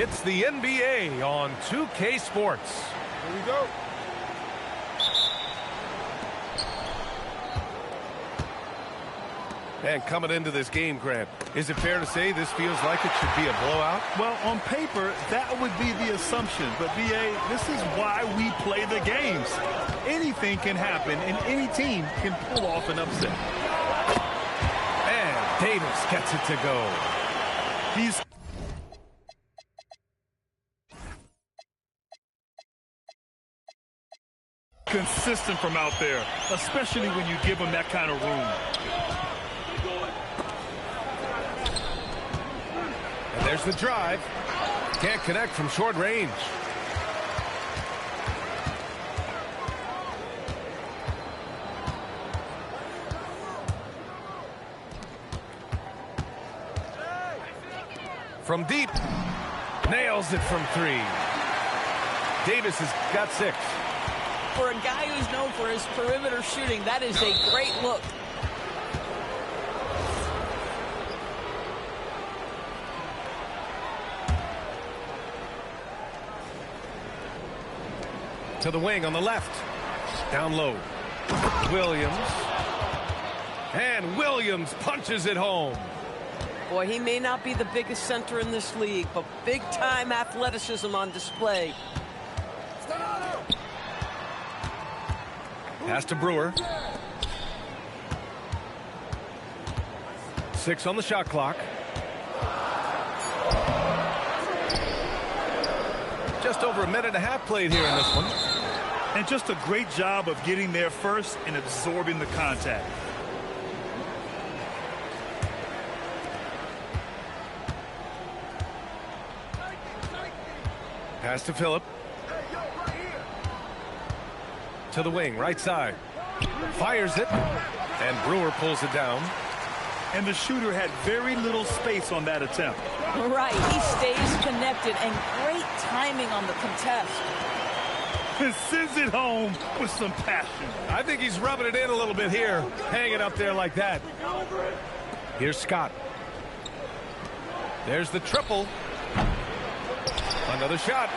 It's the NBA on 2K Sports. Here we go. And coming into this game, Grant, is it fair to say this feels like it should be a blowout? Well, on paper, that would be the assumption. But, B.A., this is why we play the games. Anything can happen, and any team can pull off an upset. And Davis gets it to go. He's consistent from out there, especially when you give him that kind of room. And there's the drive. Can't connect from short range. From deep. Nails it from 3. Davis has got 6. For a guy who's known for his perimeter shooting, that is a great look. To the wing on the left. Down low. Williams. And Williams punches it home. Boy, he may not be the biggest center in this league, but big-time athleticism on display. Pass to Brewer. 6 on the shot clock. Just over a minute and a half played here in this one. And just a great job of getting there first and absorbing the contact. Pass to Phillip. To the wing, right side. Fires it. And Brewer pulls it down. And the shooter had very little space on that attempt. Right, he stays connected, and great timing on the contest. And sends it home with some passion. I think he's rubbing it in a little bit here. Hang it up there like that. Here's Scott. There's the triple. Another shot.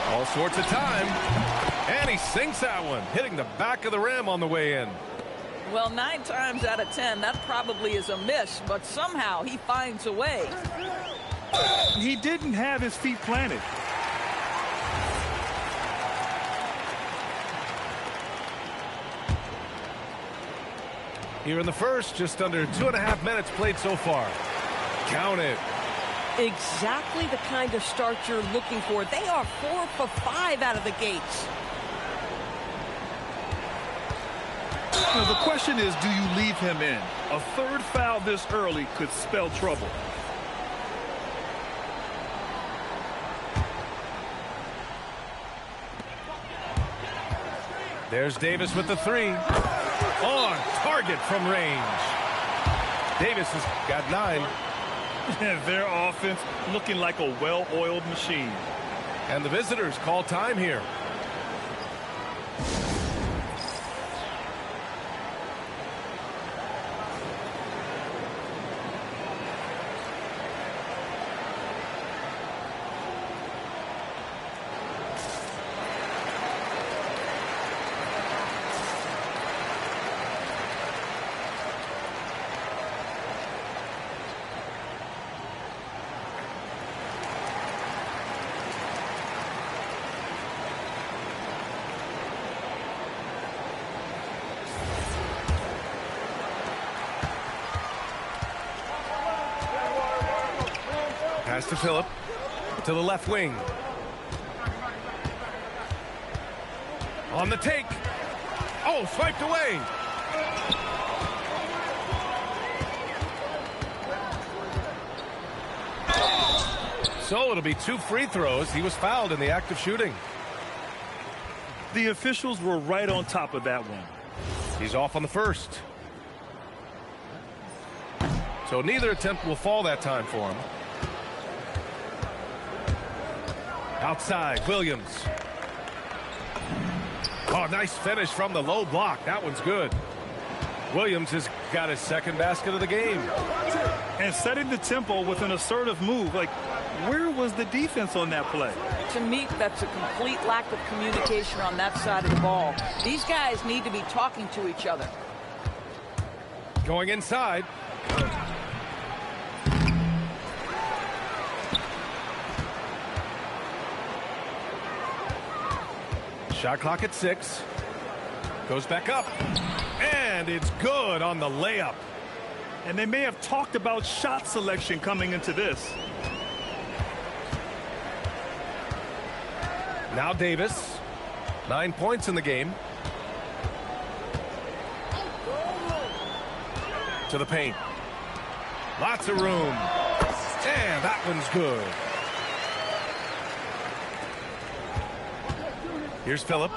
All sorts of time. And he sinks that one, hitting the back of the rim on the way in. Well, 9 times out of 10, that probably is a miss, but somehow he finds a way. He didn't have his feet planted. Here in the first, just under 2.5 minutes played so far. Count it. Exactly the kind of start you're looking for. They are 4 for 5 out of the gates. Now, the question is, do you leave him in? A third foul this early could spell trouble. There's Davis with the 3. On target from range. Davis has got 9. And their offense looking like a well-oiled machine. And the visitors call time here. Pass to Phillip. To the left wing. On the take. Oh, swiped away. So it'll be 2 free throws. He was fouled in the act of shooting. The officials were right on top of that one. He's off on the first. So neither attempt will fall that time for him. Outside, Williams. Oh, nice finish from the low block. That one's good. Williams has got his second basket of the game. And setting the tempo with an assertive move. Like, where was the defense on that play? To me, that's a complete lack of communication on that side of the ball. These guys need to be talking to each other. Going inside. Shot clock at 6. Goes back up. And it's good on the layup. And they may have talked about shot selection coming into this. Now Davis. 9 points in the game. To the paint. Lots of room. And that one's good. Here's Phillip.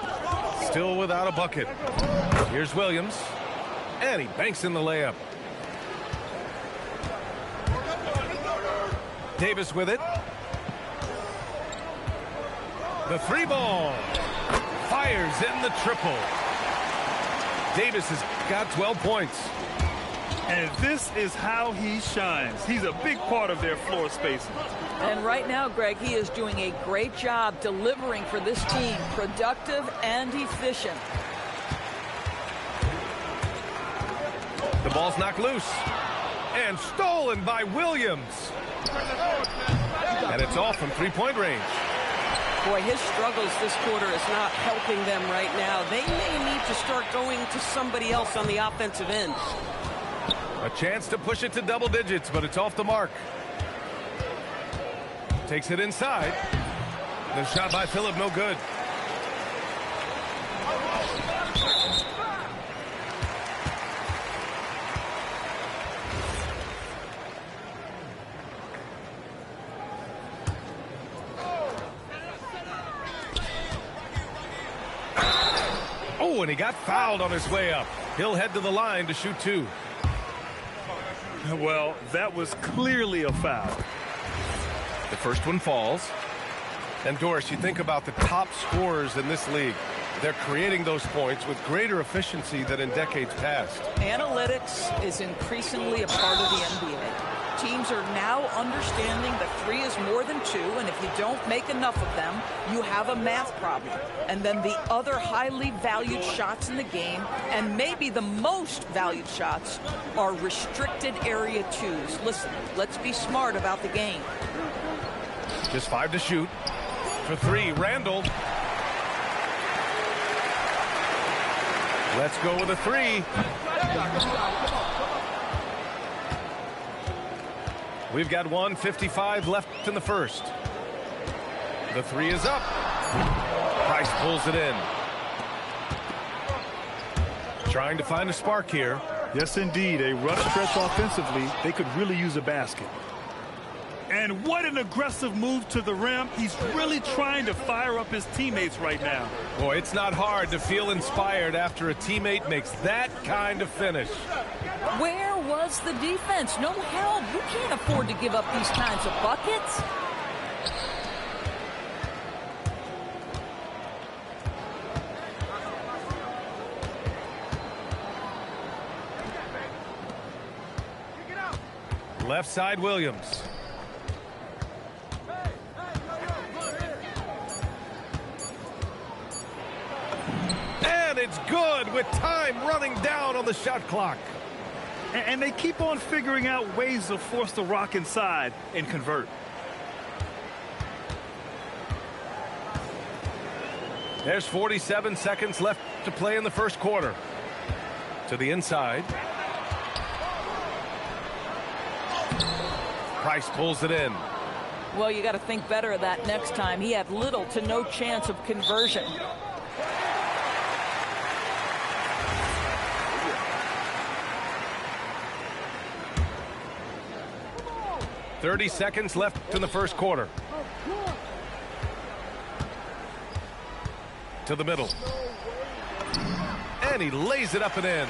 Still without a bucket. Here's Williams. And he banks in the layup. Davis with it. The 3 ball. Fires in the triple. Davis has got 12 points. And this is how he shines. He's a big part of their floor spacing. And right now, Greg, he is doing a great job delivering for this team. Productive and efficient. The ball's knocked loose. And stolen by Williams. And it's off from 3-point range. Boy, his struggles this quarter is not helping them right now. They may need to start going to somebody else on the offensive end. A chance to push it to double digits, but it's off the mark. Takes it inside. The shot by Phillip, no good. Oh, and he got fouled on his way up. He'll head to the line to shoot 2. Well, that was clearly a foul. The first one falls. And Doris, you think about the top scorers in this league. They're creating those points with greater efficiency than in decades past. Analytics is increasingly a part of the NBA. Teams are now understanding that 3 is more than 2, and if you don't make enough of them, you have a math problem. And then the other highly valued shots in the game, and maybe the most valued shots, are restricted area 2s. Listen, let's be smart about the game. Just 5 to shoot. For 3, Randall. Let's go with a 3. We've got 1:55 left in the first. The 3 is up. Price pulls it in. Trying to find a spark here. Yes, indeed. A rough stretch offensively. They could really use a basket. And what an aggressive move to the rim. He's really trying to fire up his teammates right now. Boy, it's not hard to feel inspired after a teammate makes that kind of finish. Where was the defense? No help. You can't afford to give up these kinds of buckets. Left side, Williams. And it's good with time running down on the shot clock. And they keep on figuring out ways to force the rock inside and convert. There's 47 seconds left to play in the first quarter. To the inside. Price pulls it in. Well, you got to think better of that next time. He had little to no chance of conversion. .30 seconds left in the first quarter. To the middle. And he lays it up and in.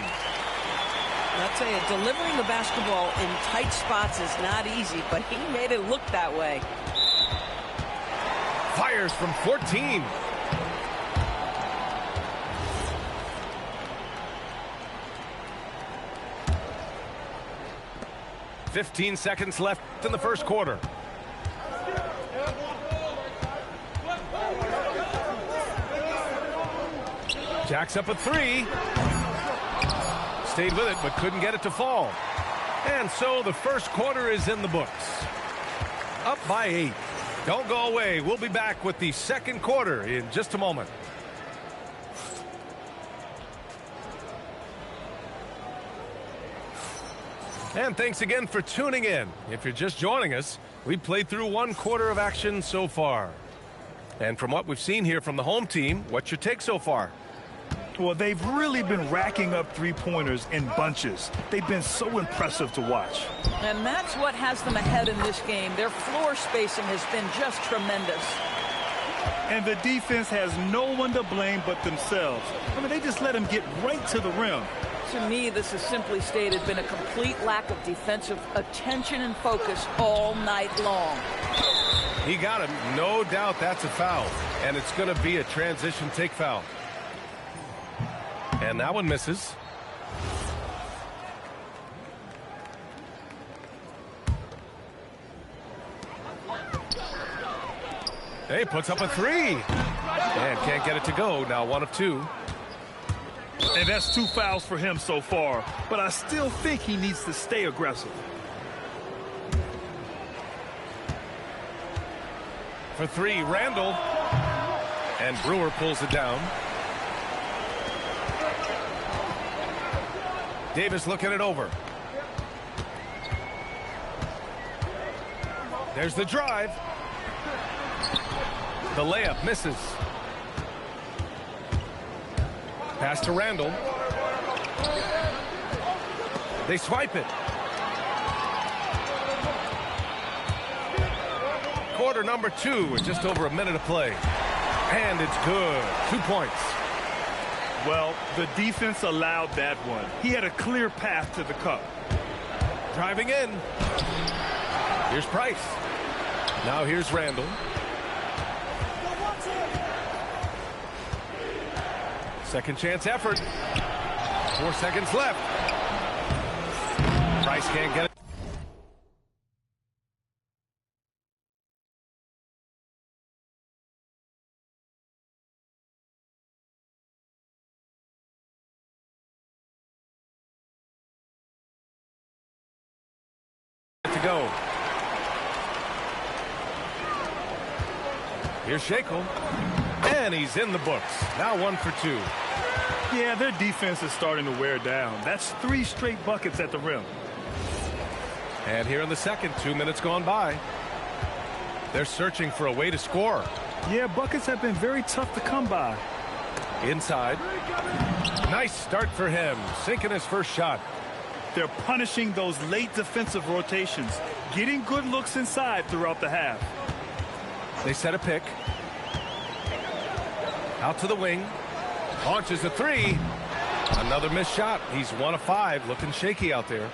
I'll tell you, delivering the basketball in tight spots is not easy, but he made it look that way. Fires from 14. 15 seconds left in the first quarter. Jacks up a three. Stayed with it, but couldn't get it to fall. And so the first quarter is in the books. Up by 8. Don't go away. We'll be back with the second quarter in just a moment. And thanks again for tuning in. If you're just joining us, we've played through one quarter of action so far. And from what we've seen here from the home team, what's your take so far? Well, they've really been racking up three-pointers in bunches. They've been so impressive to watch. And that's what has them ahead in this game. Their floor spacing has been just tremendous. And the defense has no one to blame but themselves. I mean, they just let them get right to the rim. To me, this has simply stated been a complete lack of defensive attention and focus all night long. He got him. No doubt that's a foul. And it's going to be a transition take foul. And that one misses. Hey, puts up a three. And can't get it to go. Now 1 of 2. And that's 2 fouls for him so far. But I still think he needs to stay aggressive. For 3, Randall. And Brewer pulls it down. Davis looking it over. There's the drive. The layup misses. Pass to Randall. They swipe it. Quarter number 2 with just over a minute of play. And it's good. 2 points. Well, the defense allowed that one. He had a clear path to the cup. Driving in. Here's Price. Now here's Randall. Second chance effort. 4 seconds left. Price can't get it. Go. Here's Shackle. And he's in the books. Now 1 for 2. Yeah, their defense is starting to wear down. That's 3 straight buckets at the rim. And here in the second, 2 minutes gone by. They're searching for a way to score. Yeah, buckets have been very tough to come by. Inside. Nice start for him. Sinking his first shot. They're punishing those late defensive rotations, getting good looks inside throughout the half. They set a pick. Out to the wing. Launches a 3. Another missed shot. He's 1 of 5. Looking shaky out there.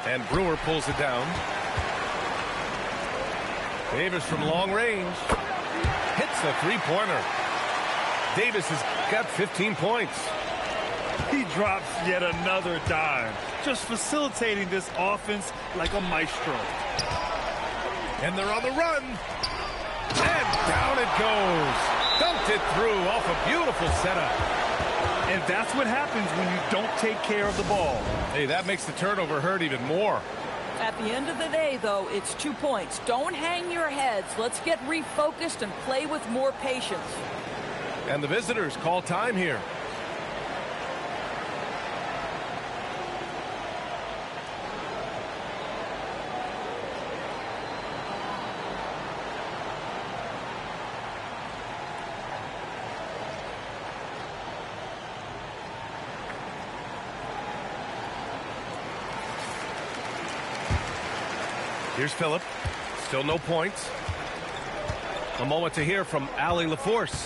And Brewer pulls it down. Davis from long range. Hits the 3-pointer. Davis has got 15 points. He drops yet another dime, just facilitating this offense like a maestro. And they're on the run. And down it goes. Dunked it through off a beautiful setup. And that's what happens when you don't take care of the ball. Hey, that makes the turnover hurt even more. At the end of the day, though, it's 2 points. Don't hang your heads. Let's get refocused and play with more patience. And the visitors call time here. Here's Phillip. Still no points. A moment to hear from Allie LaForce.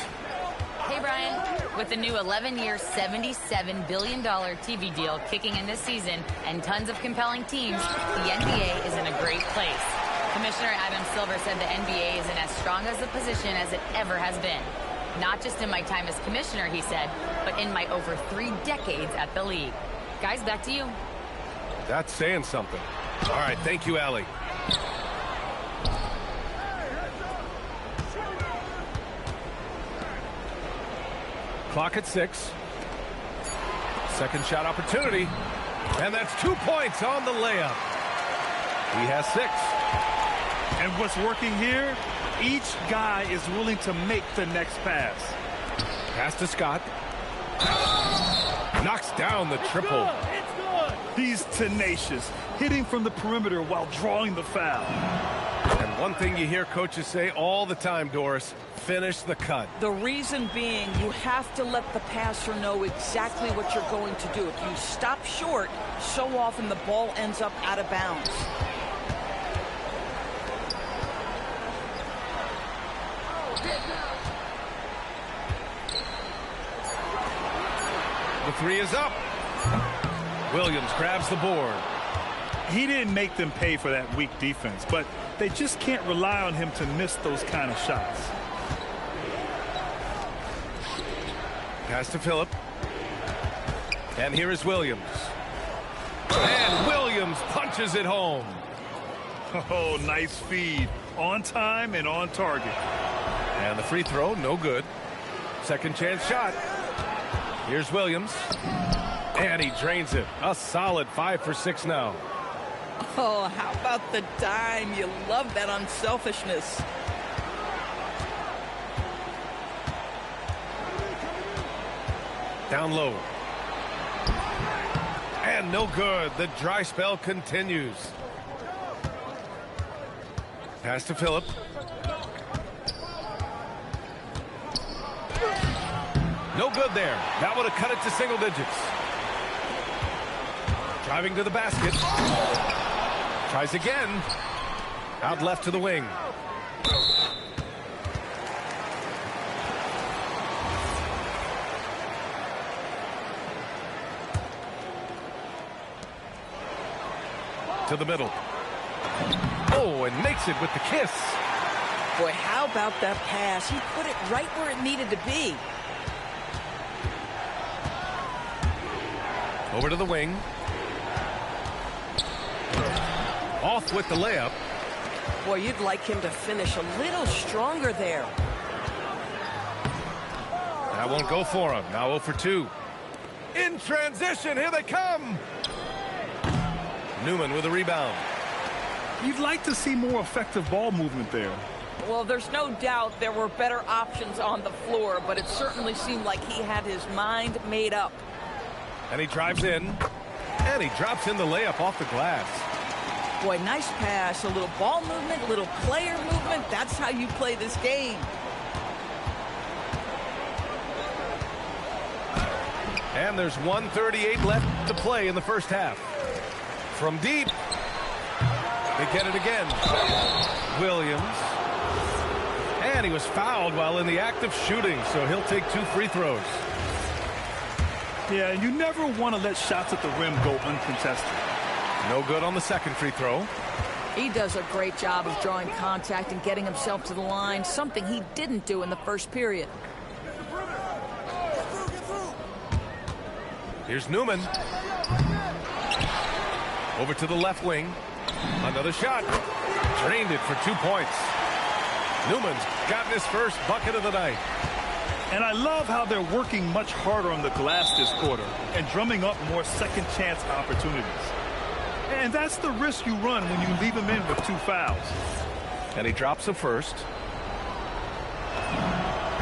Hey, Brian. With the new 11-year, $77 billion TV deal kicking in this season and tons of compelling teams, the NBA is in a great place. Commissioner Adam Silver said the NBA is in as strong as a position as it ever has been. Not just in my time as commissioner, he said, but in my over 3 decades at the league. Guys, back to you. That's saying something. All right, thank you, Allie. Clock at 6. Second shot opportunity. And that's 2 points on the layup. He has 6. And what's working here, each guy is willing to make the next pass. Pass to Scott. Knocks down the triple. He's tenacious, hitting from the perimeter while drawing the foul. And one thing you hear coaches say all the time, Doris, finish the cut. The reason being, you have to let the passer know exactly what you're going to do. If you stop short, so often the ball ends up out of bounds. The 3 is up. Williams grabs the board. He didn't make them pay for that weak defense, but they just can't rely on him to miss those kind of shots. Pass to Phillip. And here is Williams. And Williams punches it home. Oh, nice feed. On time and on target. And the free throw, no good. Second chance shot. Here's Williams. And he drains it. A solid 5 for 6 now. Oh, how about the dime? You love that unselfishness. Down low. And no good. The dry spell continues. Pass to Phillip. No good there. That would have cut it to single digits. Driving to the basket. Tries again. Out left to the wing. To the middle. Oh, and makes it with the kiss. Boy, how about that pass? He put it right where it needed to be. Over to the wing. Off with the layup. Boy, you'd like him to finish a little stronger there. That won't go for him. Now 0 for 2. In transition, here they come. Newman with a rebound. You'd like to see more effective ball movement there. Well, there's no doubt there were better options on the floor, but it certainly seemed like he had his mind made up. And he drives in. And he drops in the layup off the glass. Boy, nice pass. A little ball movement, a little player movement. That's how you play this game. And there's 1:38 left to play in the first half. From deep. They get it again. Williams. And he was fouled while in the act of shooting, so he'll take 2 free throws. Yeah, you never want to let shots at the rim go uncontested. No good on the second free throw. He does a great job of drawing contact and getting himself to the line, something he didn't do in the first period. Here's Newman. Over to the left wing. Another shot. Drained it for 2 points. Newman's gotten his first bucket of the night. And I love how they're working much harder on the glass this quarter and drumming up more second chance opportunities. And that's the risk you run when you leave him in with 2 fouls. And he drops the first.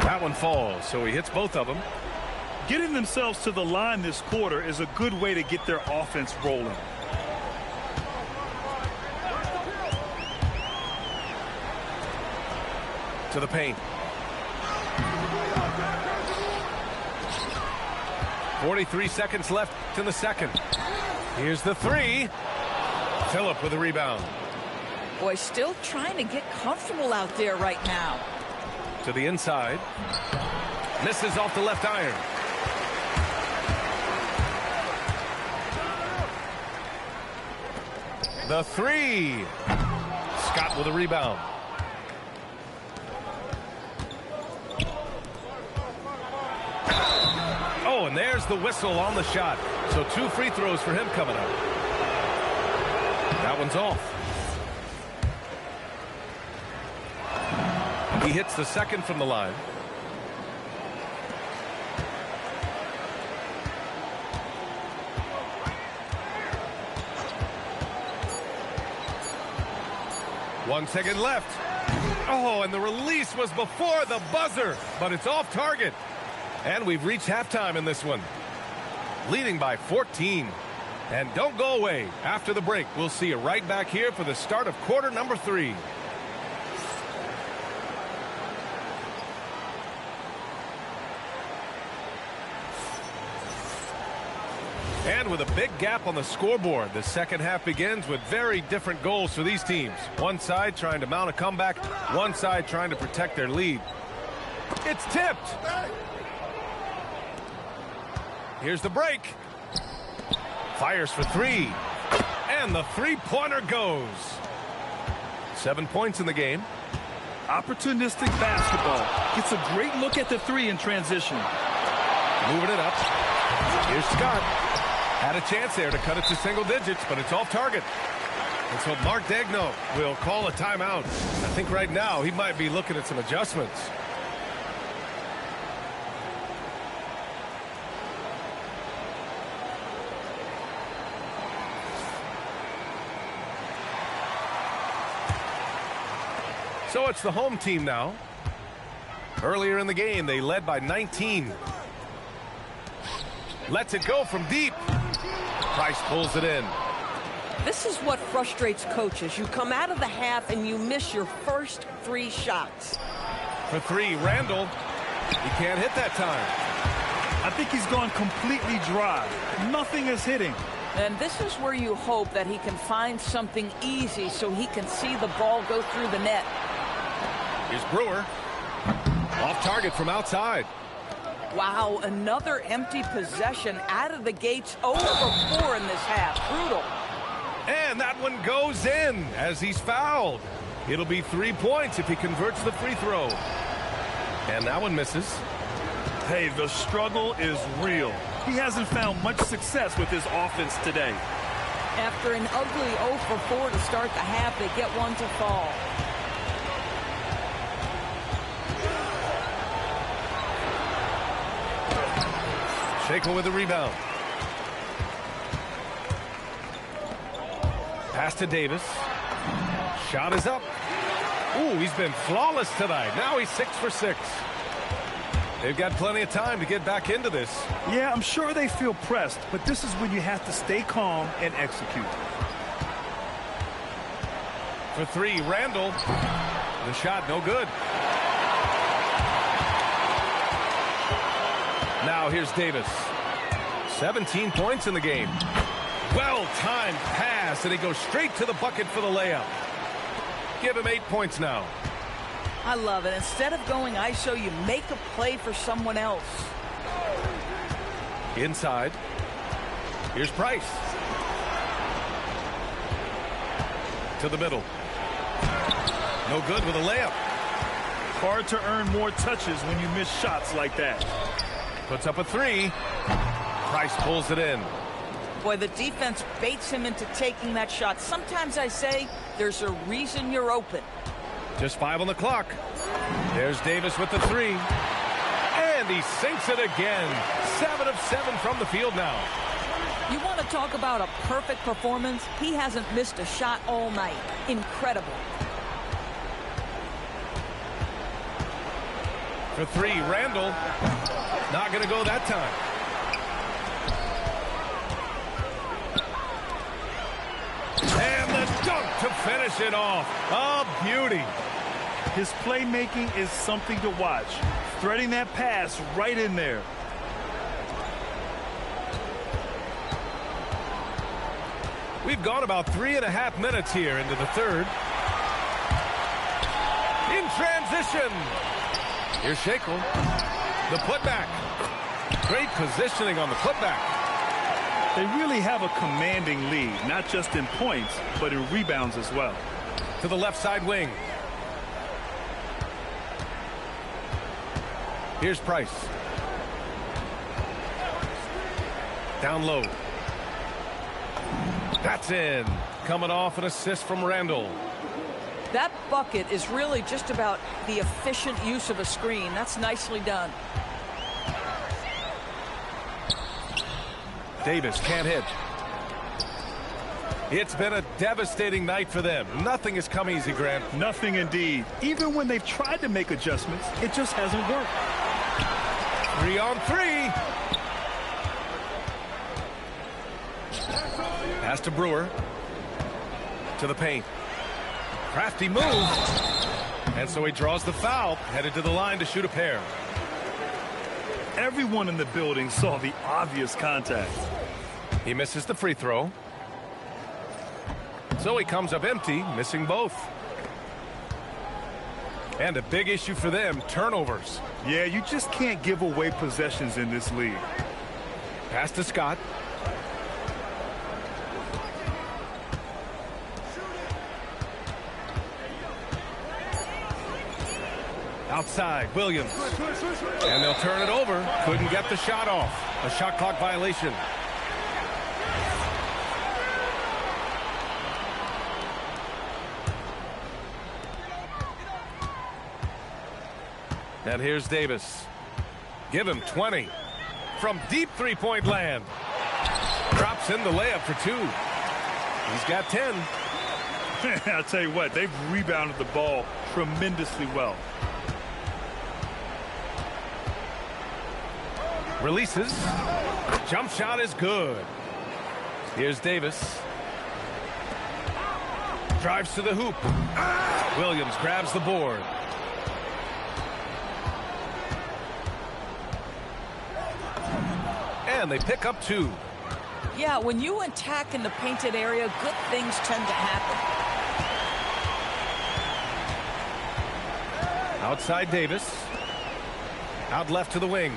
That one falls, so he hits both of them. Getting themselves to the line this quarter is a good way to get their offense rolling. To the paint. 43 seconds left in the second. Here's the 3. Phillip with a rebound. Boy, still trying to get comfortable out there right now. To the inside. Misses off the left iron. The 3. Scott with a rebound. Oh, and there's the whistle on the shot. So 2 free throws for him coming up. That one's off. He hits the second from the line. One second left. Oh, and the release was before the buzzer, but it's off target. And we've reached halftime in this one, leading by 14. And don't go away. After the break, we'll see you right back here for the start of quarter number 3. And with a big gap on the scoreboard, the second half begins with very different goals for these teams. One side trying to mount a comeback, one side trying to protect their lead. It's tipped. Here's the break. Fires for 3. And the three-pointer goes. 7 points in the game. Opportunistic basketball. Gets a great look at the 3 in transition. Moving it up. Here's Scott. Had a chance there to cut it to single digits, but it's off target. And so Mark Degno will call a timeout. I think right now he might be looking at some adjustments. So it's the home team now. Earlier in the game, they led by 19. Lets it go from deep. Price pulls it in. This is what frustrates coaches. You come out of the half and you miss your first 3 shots. For 3, Randall. He can't hit that time. I think he's gone completely dry. Nothing is hitting. And this is where you hope that he can find something easy so he can see the ball go through the net. Here's Brewer. Off target from outside. Wow, another empty possession out of the gates. 0 for 4 in this half. Brutal. And that one goes in as he's fouled. It'll be 3 points if he converts the free throw. And that one misses. Hey, the struggle is real. He hasn't found much success with his offense today. After an ugly 0 for 4 to start the half, they get one to fall. Shakel with the rebound. Pass to Davis. Shot is up. Ooh, he's been flawless tonight. Now he's 6 for 6. They've got plenty of time to get back into this. Yeah, I'm sure they feel pressed, but this is when you have to stay calm and execute. For 3, Randall. The shot no good. Now here's Davis. 17 points in the game. Well-timed pass, and he goes straight to the bucket for the layup. Give him 8 points now. I love it. Instead of going ISO, you make a play for someone else. Inside. Here's Price. To the middle. No good with a layup. Hard to earn more touches when you miss shots like that. Puts up a 3. Price pulls it in. Boy, the defense baits him into taking that shot. Sometimes I say there's a reason you're open. Just 5 on the clock. There's Davis with the 3. And he sinks it again. 7 of 7 from the field now. You want to talk about a perfect performance? He hasn't missed a shot all night. Incredible. For 3, Randall. Not going to go that time. And the dunk to finish it off. A beauty. His playmaking is something to watch. Threading that pass right in there. We've gone about 3.5 minutes here into the third. In transition. Here's Shakel. The putback. Great positioning on the putback. They really have a commanding lead, not just in points, but in rebounds as well. To the left side wing. Here's Price. Down low. That's in. coming off an assist from Randall. That bucket is really just about the efficient use of a screen. That's nicely done. Davis can't hit. It's been a devastating night for them. Nothing has come easy, Grant. Nothing indeed. Even when they've tried to make adjustments, it just hasn't worked. 3 on 3. Pass to Brewer. To the paint. Crafty move. And so he draws the foul, headed to the line to shoot a pair. Everyone in the building saw the obvious contact. He misses the free throw. So he comes up empty, missing both. And a big issue for them, turnovers. Yeah, you just can't give away possessions in this league. Pass to Scott. Outside, Williams. And they'll turn it over. Couldn't get the shot off. A shot clock violation. And here's Davis. Give him 20. From deep three-point land. Drops in the layup for 2. He's got 10. I'll tell you what, they've rebounded the ball tremendously well. Releases. Jump shot is good. Here's Davis. Drives to the hoop. Williams grabs the board. And they pick up 2. Yeah, when you attack in the painted area, good things tend to happen. Outside Davis. Out left to the wing.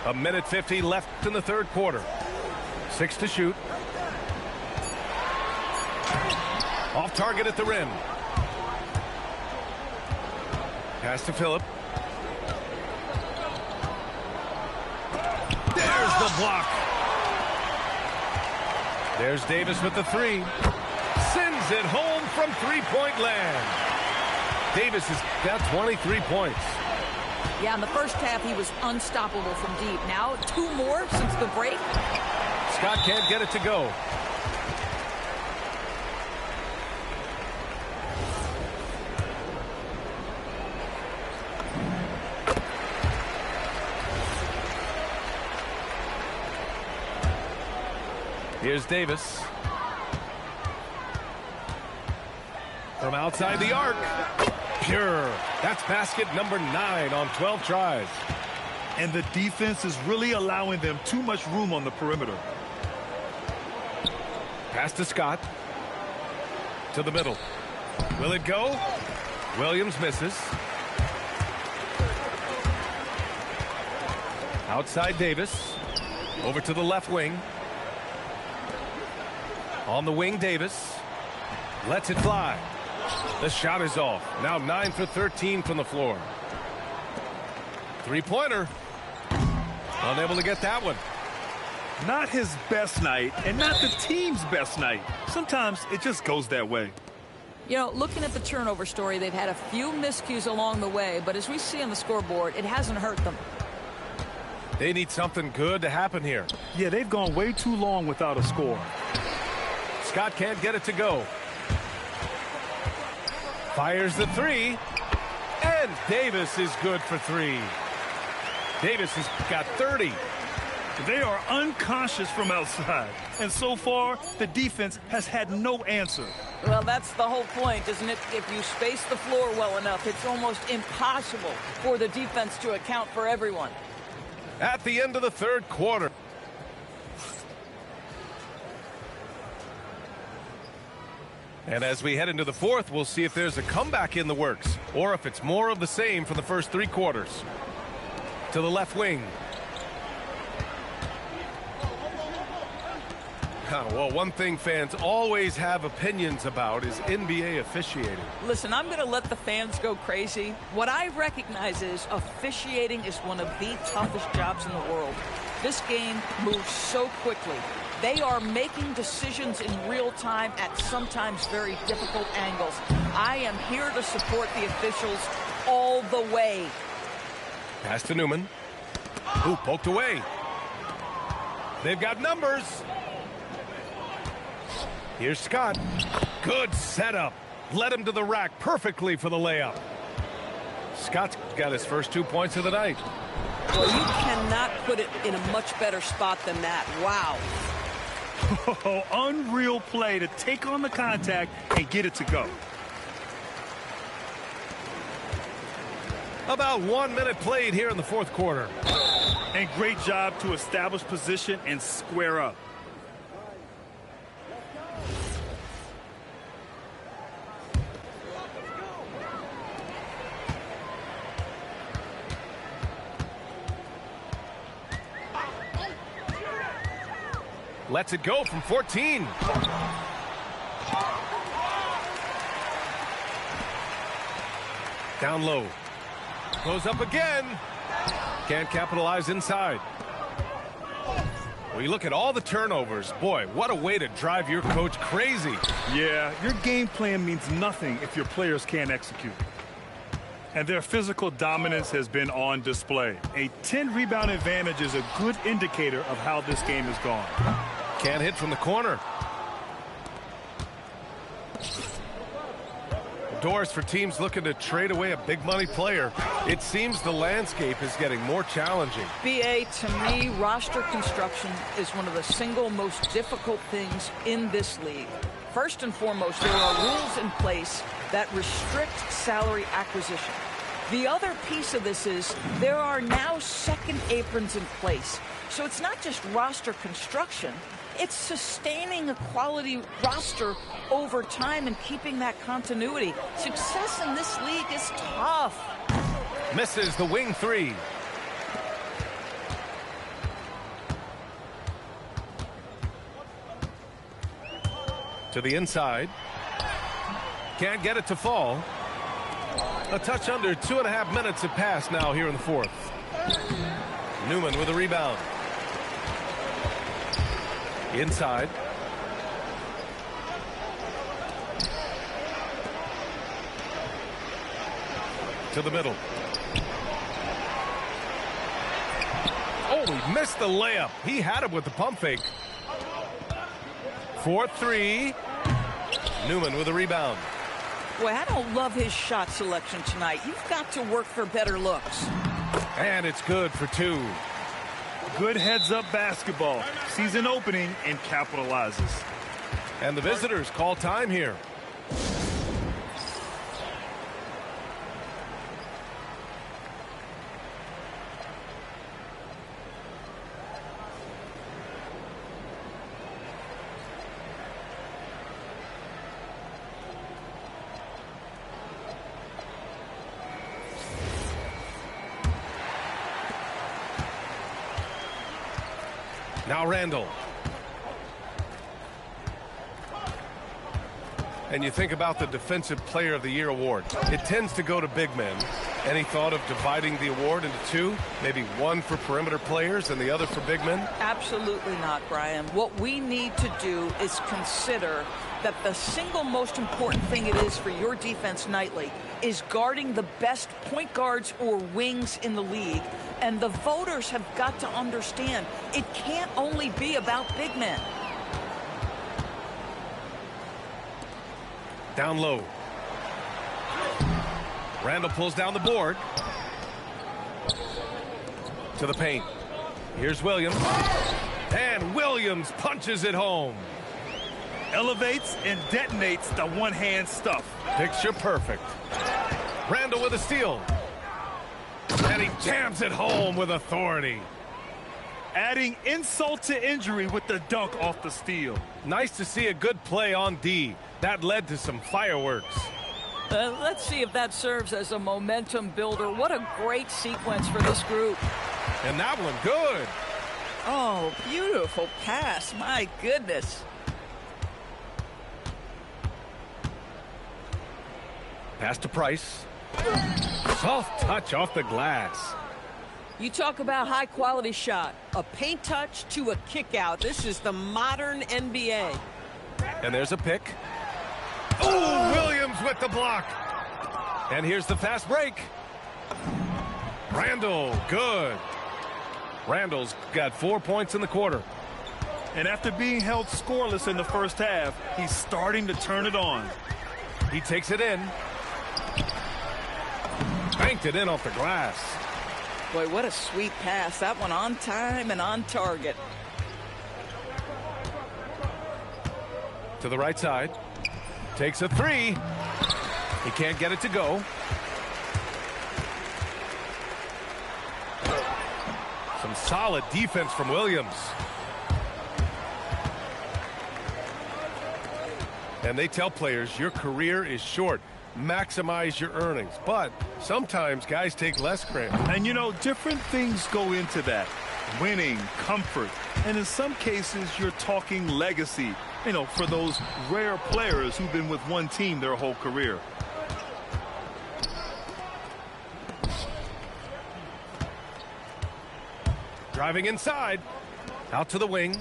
A minute 50 left in the third quarter. 6 to shoot. Off target at the rim. Pass to Phillip. There's the block. There's Davis with the 3. Sends it home from three-point land. Davis has got 23 points. Yeah, in the first half, he was unstoppable from deep. Now, 2 more since the break. Scott can't get it to go. Here's Davis. From outside the arc. Pure. That's basket number 9 on 12 tries. And the defense is really allowing them too much room on the perimeter. Pass to Scott. To the middle. Will it go? Williams misses. Outside Davis. Over to the left wing. On the wing, Davis. Lets it fly. The shot is off. Now 9 for 13 from the floor. Three-pointer. Unable to get that one. Not his best night, and not the team's best night. Sometimes it just goes that way. You know, looking at the turnover story, they've had a few miscues along the way, but as we see on the scoreboard, it hasn't hurt them. They need something good to happen here. Yeah, they've gone way too long without a score. Scott can't get it to go. Fires the 3. And Davis is good for 3. Davis has got 30. They are unconscious from outside. And so far, the defense has had no answer. Well, that's the whole point, isn't it? If you space the floor well enough, it's almost impossible for the defense to account for everyone. At the end of the third quarter. And as we head into the fourth, we'll see if there's a comeback in the works or if it's more of the same from the first 3 quarters. To the left wing. Well, one thing fans always have opinions about is NBA officiating. Listen, I'm going to let the fans go crazy. What I recognize is officiating is one of the toughest jobs in the world. This game moves so quickly. They are making decisions in real time at sometimes very difficult angles. I am here to support the officials all the way. Pass to Newman. Ooh, poked away. They've got numbers. Here's Scott. Good setup. Led him to the rack perfectly for the layup. Scott's got his first 2 points of the night. Well, you cannot put it in a much better spot than that. Wow. Oh, unreal play to take on the contact and get it to go. About 1 minute played here in the fourth quarter. And great job to establish position and square up. Lets it go from 14. Down low. Goes up again. Can't capitalize inside. Well, you look at all the turnovers. Boy, what a way to drive your coach crazy. Yeah, your game plan means nothing if your players can't execute. And their physical dominance has been on display. A 10-rebound advantage is a good indicator of how this game has gone. Can't hit from the corner. Doors for teams looking to trade away a big money player. It seems the landscape is getting more challenging. BA, to me, roster construction is one of the single most difficult things in this league. First and foremost, there are rules in place that restrict salary acquisition. The other piece of this is there are now second aprons in place. So it's not just roster construction, it's sustaining a quality roster over time and keeping that continuity. Success in this league is tough. Misses the wing three. To the inside. Can't get it to fall. A touch under 2.5 minutes have passed now here in the fourth. Newman with a rebound. Inside. To the middle. Oh, he missed the layup. He had it with the pump fake. 4-3. Newman with a rebound. Boy, I don't love his shot selection tonight. You've got to work for better looks. And it's good for two. Good heads-up basketball. Sees an opening and capitalizes. And the visitors call time here. Now Randall. And you think about the Defensive Player of the Year award. It tends to go to big men. Any thought of dividing the award into two? Maybe one for perimeter players and the other for big men? Absolutely not, Brian. What we need to do is consider that the single most important thing it is for your defense nightly is guarding the best point guards or wings in the league. And the voters have got to understand it can't only be about big men. Down low. Randall pulls down the board. To the paint. Here's Williams. And Williams punches it home. Elevates and detonates the one-hand stuff. Picture perfect. Randall with a steal. And he jams it home with authority. Adding insult to injury with the dunk off the steal. Nice to see a good play on D. That led to some fireworks. Let's see if that serves as a momentum builder. What a great sequence for this group. And that one good. Oh, beautiful pass. My goodness. Pass to Price. Soft touch off the glass. You talk about high-quality shot. A paint touch to a kick-out. This is the modern NBA. And there's a pick. Oh, Williams with the block. And here's the fast break. Randall, good. Randall's got 4 points in the quarter. And after being held scoreless in the first half, he's starting to turn it on. He takes it in. Banked it in off the glass. Boy, what a sweet pass. That one on time and on target. To the right side. Takes a three. He can't get it to go. Some solid defense from Williams. And they tell players your career is short. Maximize your earnings. But sometimes guys take less credit. And you know, different things go into that. Winning, comfort, and in some cases you're talking legacy, you know, for those rare players who've been with one team their whole career. Driving inside. Out to the wing.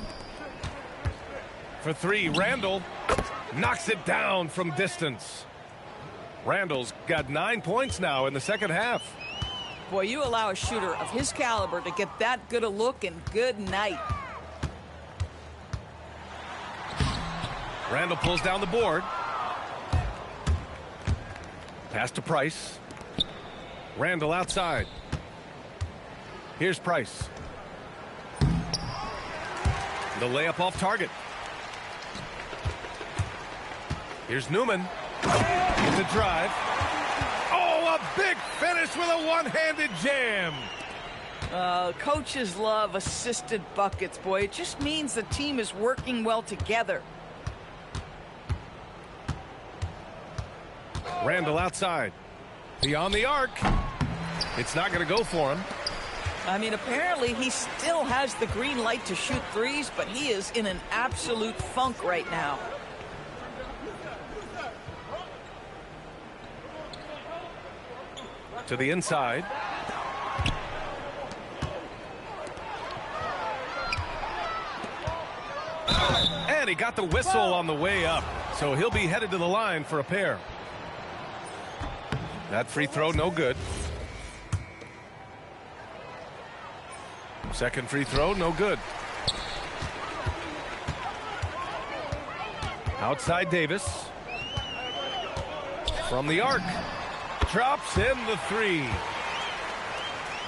For three, Randall knocks it down from distance. Randall's got 9 points now in the second half. Boy, you allow a shooter of his caliber to get that good a look, and good night. Randall pulls down the board. Pass to Price. Randall outside. Here's Price. The layup off target. Here's Newman. Gets a drive. Oh, a big finish with a one-handed jam. Coaches love assisted buckets, boy. It just means the team is working well together. Randall outside. Beyond the arc. It's not going to go for him. I mean, apparently he still has the green light to shoot threes, but he is in an absolute funk right now. To the inside. And he got the whistle on the way up. So he'll be headed to the line for a pair. That free throw, no good. Second free throw, no good. Outside Davis. From the arc. Drops in the three.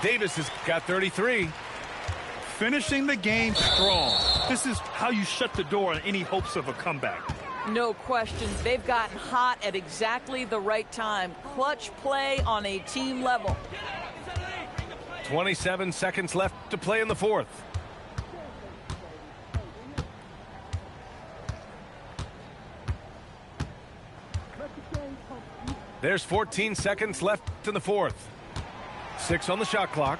Davis has got 33. Finishing the game strong. This is how you shut the door on any hopes of a comeback. No question. They've gotten hot at exactly the right time. Clutch play on a team level. 27 seconds left to play in the fourth. There's 14 seconds left in the fourth. 6 on the shot clock.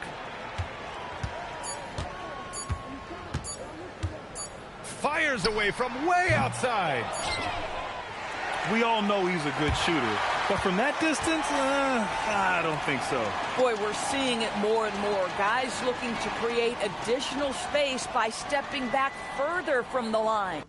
Fires away from way outside. We all know he's a good shooter, but from that distance, I don't think so. Boy, we're seeing it more and more. Guys looking to create additional space by stepping back further from the line.